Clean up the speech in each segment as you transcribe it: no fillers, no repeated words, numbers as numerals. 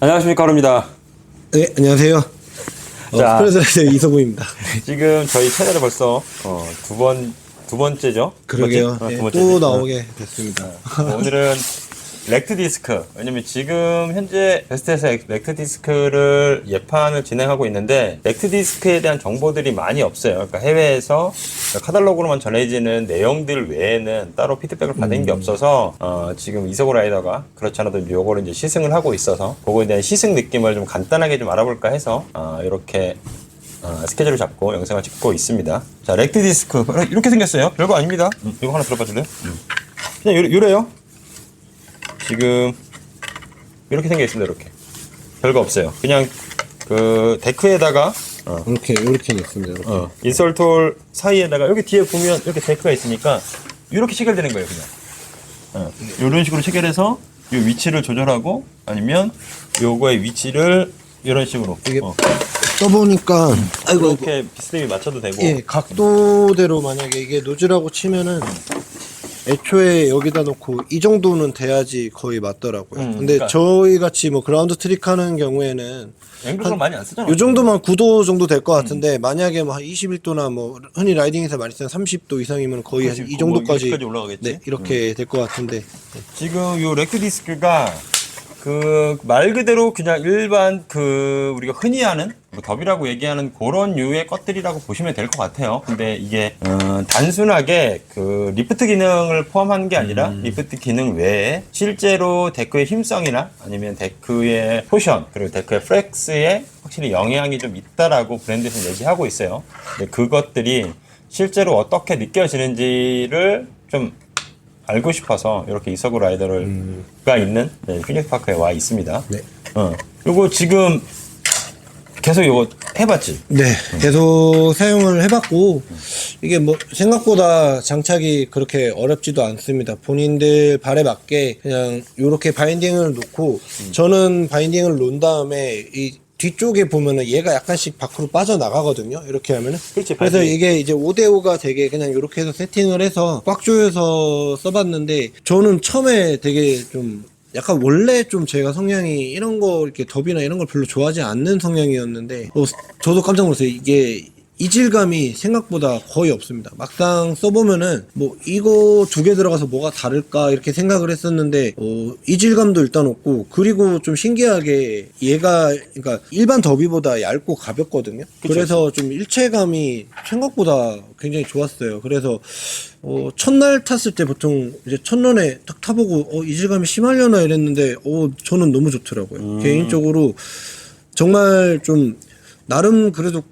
안녕하십니까, 하루입니다. 네, 안녕하세요. 자. 스프레드라이더 이서구입니다. 지금 저희 채널에 벌써 두 번째죠? 그러게요. 두 네, 번째지? 또 나오게 됐습니다. 오늘은 렉트 디스크. 왜냐면 지금 현재 베스트에서 렉트 디스크를 예판을 진행하고 있는데 렉트 디스크에 대한 정보들이 많이 없어요. 그러니까 해외에서 카탈로그로만 전해지는 내용들 외에는 따로 피드백을 받은 게 없어서 지금 이서구 라이더가 그렇지 않아도 요거를 이제 시승을 하고 있어서 그거에 대한 시승 느낌을 좀 간단하게 좀 알아볼까 해서 이렇게 스케줄을 잡고 영상을 찍고 있습니다. 자, 렉트 디스크 이렇게 생겼어요. 별거 아닙니다. 이거 하나 들어봐 줄래요? 그냥 요래요. 지금 이렇게 생겨 있습니다. 이렇게 별거 없어요. 그냥 그 데크에다가 이렇게 냈습니다. 이렇게. 인솔톨 사이에다가 여기 뒤에 보면 이렇게 데크가 있으니까 이렇게 체결되는 거예요. 그냥 이런 식으로 체결해서 이 위치를 조절하고 아니면 요거의 위치를 이런 식으로 이게 써보니까 아이고 이렇게 비스듬히 맞춰도 되고. 예, 각도대로 만약에 이게 노즐하고 치면은 애초에 여기다 놓고 이 정도는 돼야지 거의 맞더라고요. 근데 그러니까. 저희 같이 뭐 그라운드 트릭 하는 경우에는 앵글을 많이 안 쓰잖아. 요 정도만 9도 정도 될 것 같은데 만약에 뭐 한 21도나 뭐 흔히 라이딩에서 많이 쓰는 30도 이상이면 거의 한 이 정도까지 여기까지 올라가겠지. 네, 이렇게 될 것 같은데 지금 요 렉트 디스크가 그 말 그대로 그냥 일반 그 우리가 흔히 하는 뭐 덥이라고 얘기하는 그런 류의 것들이라고 보시면 될 것 같아요. 근데 이게 단순하게 그 리프트 기능을 포함한 게 아니라 리프트 기능 외에 실제로 데크의 힘성이나 아니면 데크의 포션 그리고 데크의 플렉스에 확실히 영향이 좀 있다라고 브랜드에서 얘기하고 있어요. 근데 그것들이 실제로 어떻게 느껴지는지를 좀 알고 싶어서 이렇게 이서구 라이더가 있는 피닉스 파크에 와 있습니다. 네. 요거 지금 계속 요거 해봤지? 네, 계속 사용을 해봤고 이게 뭐 생각보다 장착이 그렇게 어렵지도 않습니다. 본인들 발에 맞게 그냥 요렇게 바인딩을 놓고 저는 바인딩을 놓은 다음에 이 뒤쪽에 보면은 얘가 약간씩 밖으로 빠져나가거든요. 이렇게 하면은. 그렇지, 그래서 바인딩. 이게 이제 5대5가 되게 그냥 이렇게 해서 세팅을 해서 꽉 조여서 써봤는데 저는 처음에 되게 좀 약간 원래 좀 제가 성향이 이런 거 이렇게 덥이나 이런 걸 별로 좋아하지 않는 성향이었는데 저도 깜짝 놀랐어요. 이게 이질감이 생각보다 거의 없습니다. 막상 써보면은 뭐 이거 두 개 들어가서 뭐가 다를까 이렇게 생각을 했었는데 이질감도 일단 없고 그리고 좀 신기하게 얘가 그러니까 일반 더비보다 얇고 가볍거든요. 그쵸, 그래서 좀 일체감이 생각보다 굉장히 좋았어요. 그래서 첫날 탔을 때 보통 이제 첫눈에 딱 타보고 이질감이 심하려나 이랬는데 저는 너무 좋더라고요. 개인적으로 정말 좀 나름 그래도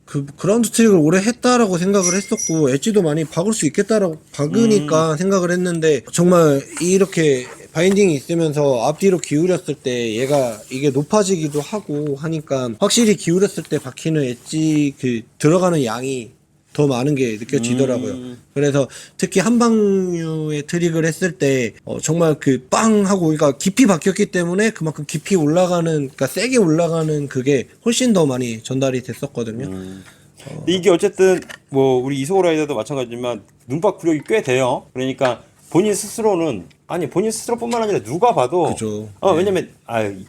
그 그라운드 트릭을 오래 했다라고 생각을 했었고 엣지도 많이 박을 수 있겠다라고 박으니까 생각을 했는데 정말 이렇게 바인딩이 있으면서 앞뒤로 기울였을 때 얘가 이게 높아지기도 하고 하니까 확실히 기울였을 때 박히는 엣지 그 들어가는 양이 더 많은 게 느껴지더라고요. 그래서 특히 한방류의 트릭을 했을 때 정말 그 빵 하고 그러니까 깊이 박혔기 때문에 그만큼 깊이 올라가는 그러니까 세게 올라가는 그게 훨씬 더 많이 전달이 됐었거든요. 이게 어쨌든 뭐 우리 이서구 라이더도 마찬가지지만 눈박 구력이 꽤 돼요. 그러니까 본인 스스로뿐만 아니라 누가 봐도 그죠. 왜냐면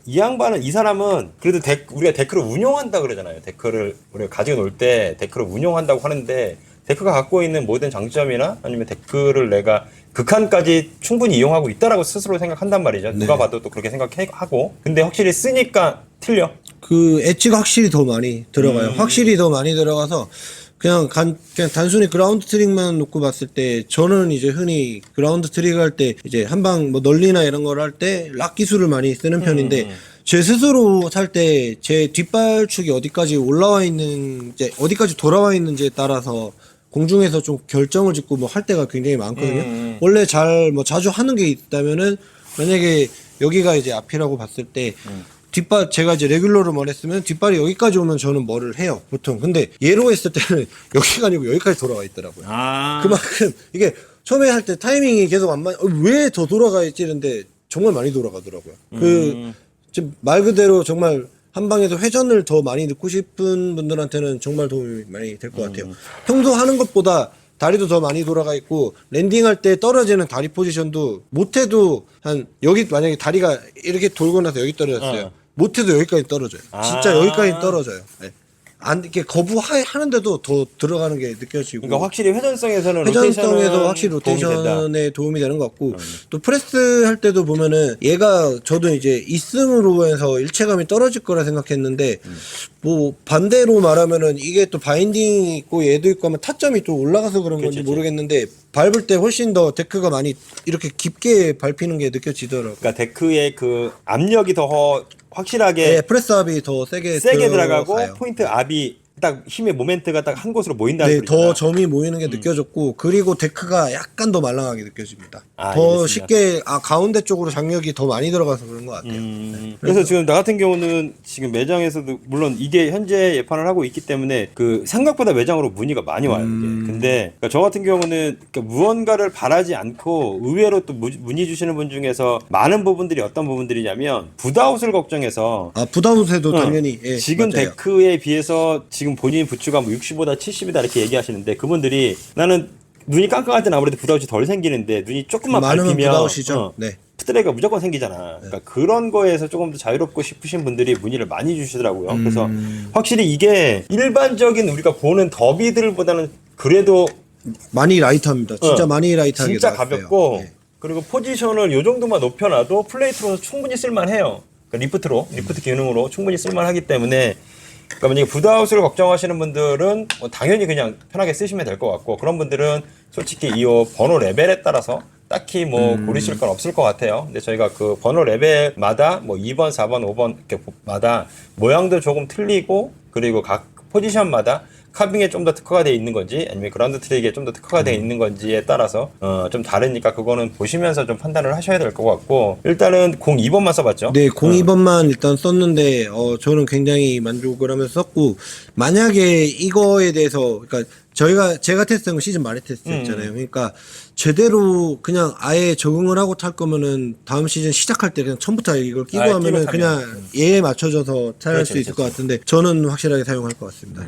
이 양반은 이 사람은 그래도 우리가 데크를 운용한다 그러잖아요. 데크를 우리가 가지고 놀 때 데크를 운용한다고 하는데 데크가 갖고 있는 모든 장점이나 아니면 데크를 내가 극한까지 충분히 이용하고 있다라고 스스로 생각한단 말이죠. 네. 누가 봐도 또 그렇게 생각하고 근데 확실히 쓰니까 틀려. 그 엣지가 확실히 더 많이 들어가요. 확실히 더 많이 들어가서 그냥 단순히 그라운드 트릭만 놓고 봤을 때 저는 이제 흔히 그라운드 트릭 할 때 이제 한방 뭐 널리나 이런 걸 할 때 락 기술을 많이 쓰는 편인데 제 스스로 탈 때 제 뒷발축이 어디까지 올라와 있는 이제 어디까지 돌아와 있는지에 따라서 공중에서 좀 결정을 짓고 뭐 할 때가 굉장히 많거든요. 원래 뭐 자주 하는 게 있다면은 만약에 여기가 이제 앞이라고 봤을 때 뒷발 제가 이제 레귤러로 말했으면 뒷발이 여기까지 오면 저는 뭐를 해요 보통. 근데 얘로 했을 때는 여기가 아니고 여기까지 돌아와 있더라고요. 그만큼 이게 처음에 할 때 타이밍이 계속 안 맞. 왜 더 돌아가 있지 이랬는데 정말 많이 돌아가더라고요. 지금 말 그대로 정말 한 방에서 회전을 더 많이 넣고 싶은 분들한테는 정말 도움이 많이 될 것 같아요. 평소 하는 것보다 다리도 더 많이 돌아가 있고 랜딩할 때 떨어지는 다리 포지션도 못해도 한 여기 만약에 다리가 이렇게 돌고 나서 여기 떨어졌어요. 못해도 여기까지 떨어져요. 진짜 아. 여기까지 떨어져요. 네. 안 이렇게 거부하는데도 더 들어가는 게 느껴지고. 그러니까 확실히 회전성에서는 회전성에서 확실히 도움이 된다. 로테이션에 도움이 되는 것 같고 또 프레스 할 때도 보면은 얘가 저도 이제 2승으로 해서 일체감이 떨어질 거라 생각했는데 뭐 반대로 말하면은 이게 또 바인딩이 있고 얘도 있고 하면 타점이 또 올라가서 그런 건지 그치. 모르겠는데 밟을 때 훨씬 더 데크가 많이 이렇게 깊게 밟히는 게 느껴지더라고요. 그러니까 데크의 그 압력이 더 확실하게 네, 프레스 압이 더 세게 들어가고 들어가요. 포인트 압이 딱 힘의 모멘트가 딱 한 곳으로 모인다는 네, 소리잖아. 더 점이 모이는 게 느껴졌고 그리고 데크가 약간 더 말랑하게 느껴집니다. 아, 더 알겠습니다. 쉽게 가운데 쪽으로 장력이 더 많이 들어가서 그런 것 같아요. 그래서 지금 나 같은 경우는 지금 매장에서도 물론 이게 현재 예판을 하고 있기 때문에 그 생각보다 매장으로 문의가 많이 와요. 이게. 근데 그러니까 저 같은 경우는 그러니까 무언가를 바라지 않고 의외로 또 문의 주시는 분 중에서 많은 부분들이 어떤 부분들이냐면 붓아웃을 걱정해서 붓아웃에도 당연히 예, 지금 맞아요. 데크에 비해서 지금 본인 부추가 뭐 60보다 70이다 이렇게 얘기하시는데 그분들이 나는 눈이 깜깜할 때는 아무래도 붓아웃이 덜 생기는데 눈이 조금만 많으면 밟히면 붓아웃이죠. 네. 푸드레이가 무조건 생기잖아. 그러니까 그런 거에서 조금 더 자유롭고 싶으신 분들이 문의를 많이 주시더라고요. 그래서 확실히 이게 일반적인 우리가 보는 더비들보다는 그래도 많이 라이트합니다. 진짜 많이 라이트하게 진짜 나왔어요. 가볍고 네. 그리고 포지션을 요 정도만 높여놔도 플레이트로 충분히 쓸만해요. 그러니까 리프트 기능으로 충분히 쓸만하기 때문에 그러니까 만약에 붓아웃을 걱정하시는 분들은 뭐 당연히 그냥 편하게 쓰시면 될 것 같고 그런 분들은 솔직히 이 번호 레벨에 따라서 딱히 뭐 고르실 건 없을 것 같아요. 근데 저희가 그 번호 레벨마다 뭐 2번, 4번, 5번 이렇게마다 모양도 조금 틀리고 그리고 각 포지션마다 카빙에 좀 더 특화가 되어 있는 건지 아니면 그라운드 트릭에 좀 더 특화가 되어 있는 건지에 따라서 좀 다르니까 그거는 보시면서 좀 판단을 하셔야 될 것 같고 일단은 02번만 써봤죠. 네, 02번만 일단 썼는데 저는 굉장히 만족을 하면서 썼고 만약에 이거에 대해서 그러니까 제가 테스트한 건 시즌 말에 테스트했잖아요. 그러니까 제대로 그냥 아예 적응을 하고 탈 거면은 다음 시즌 시작할 때 그냥 처음부터 이걸 끼고 아예 하면은 끼고 그냥 얘에 맞춰져서 탈 그렇지, 수 있을 그렇지. 것 같은데 저는 확실하게 사용할 것 같습니다.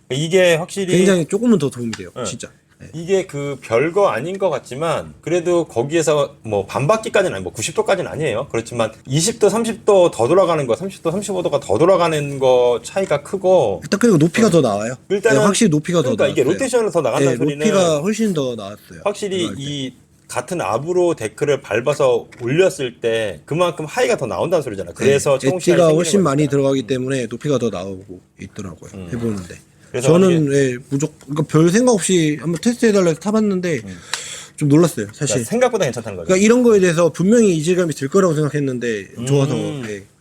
네. 이게 확실히 굉장히 조금은 더 도움이 돼요. 진짜. 네. 이게 그 별거 아닌 것 같지만 그래도 거기에서 뭐 반바퀴까지는 아니 뭐 90도까지는 아니에요. 그렇지만 20도, 30도 더 돌아가는 거, 30도, 35도가 더 돌아가는 거 차이가 크고 일단 그리고 높이가 더 나와요. 일단은 네, 확실히 높이가 그러니까 더 나왔어요. 이게 로테이션으로 더 나간다는 네, 소리는 높이가 훨씬 더 나왔어요. 확실히 들어갈 때. 이 같은 압으로 데크를 밟아서 올렸을 때 그만큼 하이가 더 나온다는 소리잖아. 그래서 네, 초공 시간이 엣지가 생기는 훨씬 많이 거니까. 들어가기 때문에 높이가 더 나오고 있더라고요. 해보는데. 그래서 저는 무조건 그러니까 별 생각 없이 한번 테스트해달라 해서 타봤는데 좀 놀랐어요, 사실. 그러니까 생각보다 괜찮다는 거죠. 그러니까 이런 거에 대해서 분명히 이질감이 들 거라고 생각했는데 좋아서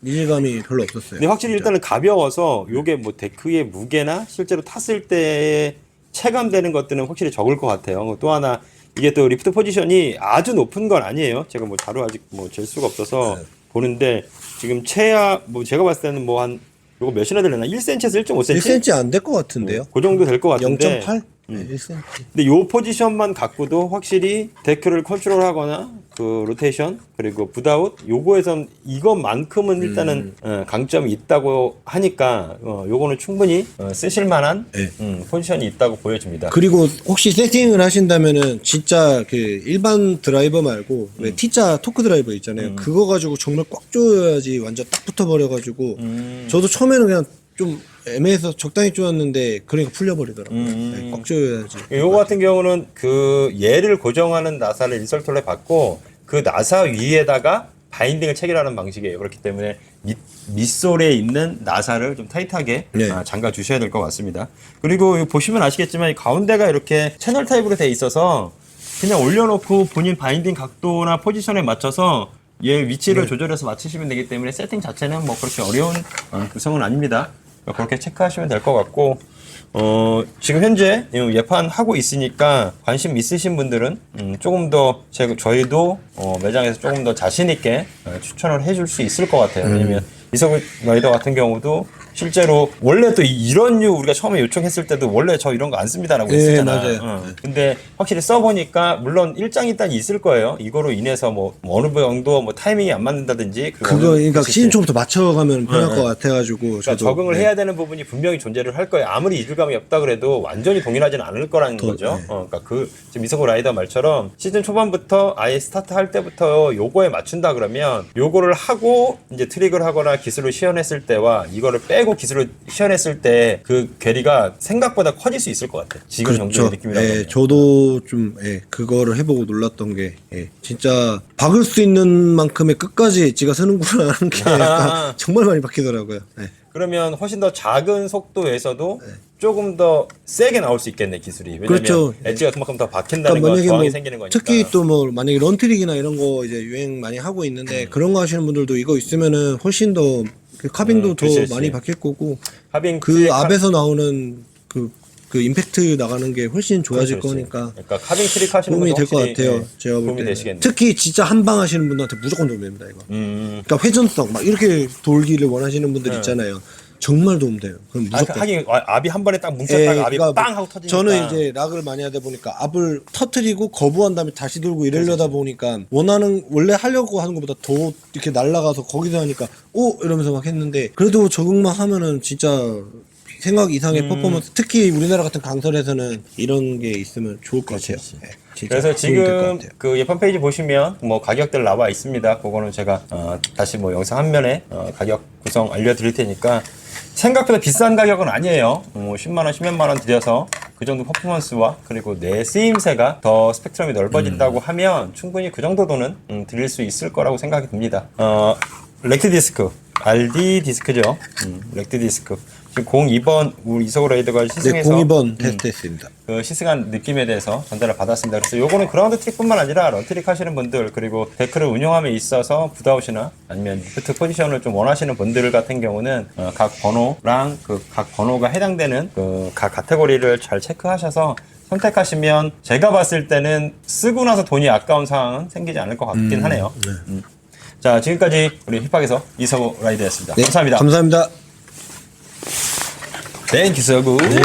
이질감이 별로 없었어요. 근데 확실히 일단은 가벼워서 요게 뭐 데크의 무게나 실제로 탔을 때 체감되는 것들은 확실히 적을 것 같아요. 또 하나 이게 또 리프트 포지션이 아주 높은 건 아니에요. 제가 뭐 자료 아직 뭐 잴 수가 없어서 보는데 지금 최하 뭐 제가 봤을 때는 뭐 한 요거 몇이나 되려나 1cm에서 1.5cm 1cm 안 될 것 같은데요? 그 정도 될 것 같은데 0.8? 네, 1cm. 근데 요 포지션만 갖고도 확실히 데크를 컨트롤하거나 그 로테이션 그리고 붓아웃 요거에선 이것만큼은 일단은 강점이 있다고 하니까 요거는 충분히 쓰실 만한 네. 포지션이 있다고 보여집니다. 그리고 혹시 세팅을 하신다면은 진짜 그 일반 드라이버 말고 왜 T자 토크 드라이버 있잖아요. 그거 가지고 정말 꽉 조여야지 완전 딱 붙어버려가지고 저도 처음에는 그냥 좀 애매해서 적당히 조였는데 그러니까 풀려버리더라고요. 네, 꽉 조여야지. 요거 같은 경우는 그 얘를 고정하는 나사를 인설트를 받고 그 나사 위에다가 바인딩을 체결하는 방식이에요. 그렇기 때문에 밑솔에 있는 나사를 좀 타이트하게 네. 잠가 주셔야 될 것 같습니다. 그리고 이거 보시면 아시겠지만 이 가운데가 이렇게 채널 타입으로 돼 있어서 그냥 올려놓고 본인 바인딩 각도나 포지션에 맞춰서 얘 위치를 조절해서 맞추시면 되기 때문에 세팅 자체는 뭐 그렇게 어려운 구성은 아닙니다. 그렇게 체크하시면 될 것 같고 지금 현재 예판하고 있으니까 관심 있으신 분들은 조금 더 저희도 매장에서 조금 더 자신 있게 추천을 해줄 수 있을 것 같아요. 왜냐면 이석 라이더 같은 경우도 실제로 원래 또 이런 류 우리가 처음에 요청했을 때도 원래 저 이런 거 안 씁니다라고 했었잖아. 맞아요. 근데 확실히 써보니까 물론 일장일단이 있을 거예요. 이거로 인해서 뭐 어느 정도 뭐 타이밍이 안 맞는다든지 그거 그러니까 그치. 시즌 초부터 맞춰가면 편할 것 같아가지고 그러니까 저도 적응을 해야 되는 부분이 분명히 존재를 할 거예요. 아무리 이질감이 없다 그래도 완전히 동일하지는 않을 거라는 거죠. 네. 그러니까 지금 이석우 라이더 말처럼 시즌 초반부터 아예 스타트 할 때부터 요거에 맞춘다 그러면 요거를 하고 이제 트릭을 하거나 기술을 시연했을 때와 이거를 빼고 기술을 시연했을 때 그 괴리가 생각보다 커질 수 있을 것 같아. 지금 정도의 느낌이라고. 예, 저도 좀 그거를 해보고 놀랐던 게 진짜 박을 수 있는 만큼의 끝까지 엣지가 서는구나 하는 게 약간 정말 많이 바뀌더라고요. 예. 그러면 훨씬 더 작은 속도에서도 조금 더 세게 나올 수 있겠네 기술이. 왜냐면 그렇죠. 엣지가 그만큼 더 박힌다는 그러니까 건 만약에 저항이 뭐 생기는 거니까. 특히 또 뭐 만약에 런트릭이나 이런 거 이제 유행 많이 하고 있는데 그런 거 하시는 분들도 이거 있으면은 훨씬 더 그 카빙도 더 그치. 많이 바뀔 거고 하빙 그 트릭 압에서 나오는 그 임팩트 나가는 게 훨씬 좋아질 그렇지. 거니까 그러니까 카빙 트릭 하시는 도움이 분들 될 것 확실히, 같아요. 예, 제가 볼 도움이 때는 되시겠네. 특히 진짜 한방 하시는 분들한테 무조건 도움이 됩니다 이거. 그러니까 회전성 막 이렇게 돌기를 원하시는 분들 있잖아요. 정말 도움돼요. 그럼 무조건. 하긴 압이 한 번에 딱 뭉쳤다가 압이 그러니까 빵 하고 터지니까. 저는 이제 락을 많이 하다 보니까 압을 터트리고 거부한 다음에 다시 돌고 이러려다 보니까 원래 하려고 하는 것보다 더 이렇게 날아가서 거기서 하니까 이러면서 막 했는데 그래도 적응만 하면은 진짜 생각 이상의 퍼포먼스 특히 우리나라 같은 강설에서는 이런 게 있으면 좋을 것 같아요. 네, 진짜 그래서 도움이 될것 지금 같아요. 그 예판 페이지 보시면 뭐 가격들 나와 있습니다. 그거는 제가 다시 뭐 영상 한 면에 가격 구성 알려드릴 테니까 생각보다 비싼 가격은 아니에요. 뭐 10만 원, 10몇만 원 들여서 그 정도 퍼포먼스와 그리고 내 쓰임새가 더 스펙트럼이 넓어진다고 하면 충분히 그 정도 돈은 드릴 수 있을 거라고 생각이 듭니다. 렉트 디스크, RD 디스크죠. 렉트 디스크. 지금 02번 우리 이석우 라이더가 네, 시승해서 02번 테스트했습니다. 그 시승한 느낌에 대해서 전달을 받았습니다. 그래서 요거는 그라운드 트릭뿐만 아니라 런트릭 하시는 분들 그리고 데크를 운영함에 있어서 붓아웃이나 아니면 리프트 포지션을 좀 원하시는 분들 같은 경우는 각 번호랑 그 각 번호가 해당되는 그 각 카테고리를 잘 체크하셔서 선택하시면 제가 봤을 때는 쓰고 나서 돈이 아까운 상황은 생기지 않을 것 같긴 하네요. 자, 지금까지 우리 힙합에서 이석우 라이더였습니다. 네, 감사합니다. 감사합니다. 땡큐 서구. 네.